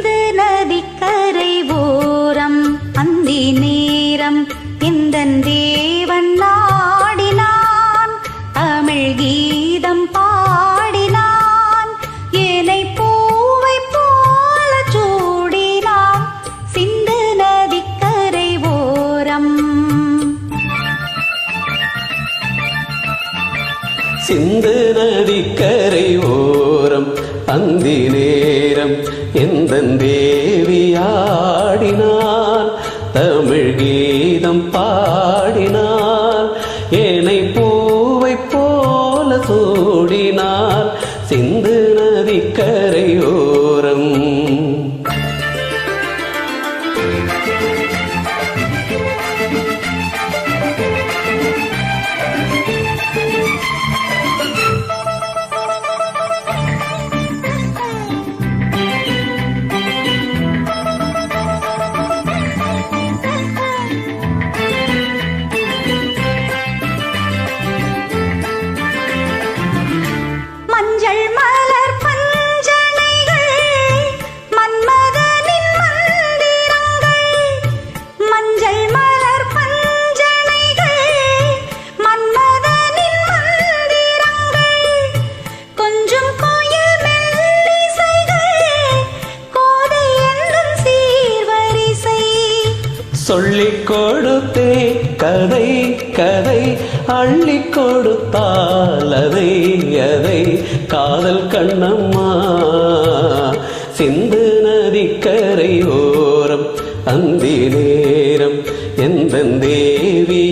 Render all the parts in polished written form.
சிந்து நதிக்கரை ஓரம் அந்தி நேரம் எந்தன் தேவன் நாடினான் தமிழ் கீதம் பாடினான் ஏனை பூவை போல சூடினான் சிந்து நதிக்கரை ஓரம் சிந்து நதிக்கரை ஓரம் அந்தி நேரம் எந்தன் தேவியாடினாள் தமிழ் கீதம் பாடினாள் ஏனை பூவை போல சூடினாள் சிந்து நதிக்கரை ஓரம் சொல்லிக் கொடுத்தே கதை கதை அள்ளிக் கொடுத்தால் அதை அதை காதல் கண்ணம்மா சிந்து நதிக்கரை ஓரம் அந்தி நேரம் எந்தன் தேவியாடினாள்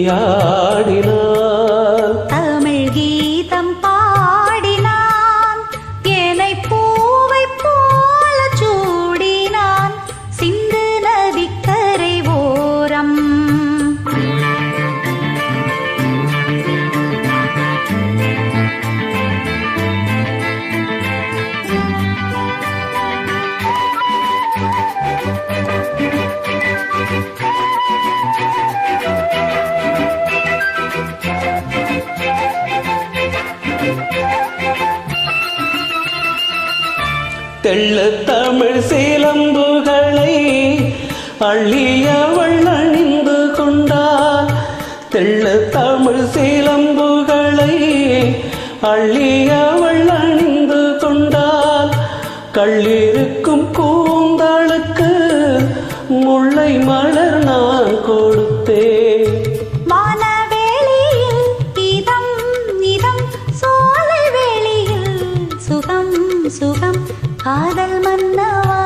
தமிழ் கீதம் பாடினான் ஏனை பூவை போல சூடினான் சிந்து நதிக்கரை ஓரம் தெள்ள தமிழ் சிலம்புகளை அள்ளியவள் அணிந்து கொண்டாள் தெள்ள தமிழ் சிலம்புகளை அள்ளியவள் அணிந்து கொண்டாள் கள்ளிருக்கும் கூந்தலுக்கு முல்லை மலர் நான் கொடுத்தேன் வானவேளியில் இதம் இதம் சோலை வேளியில் சுகம் சுகம் காதல் மன்னவா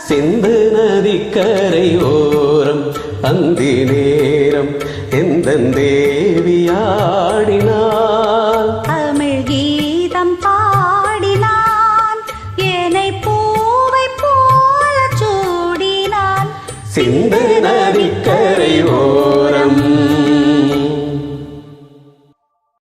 சிந்து நதிக்கரை ஓரம் அந்தி நேரம் எந்தன் தேவியாடினாள்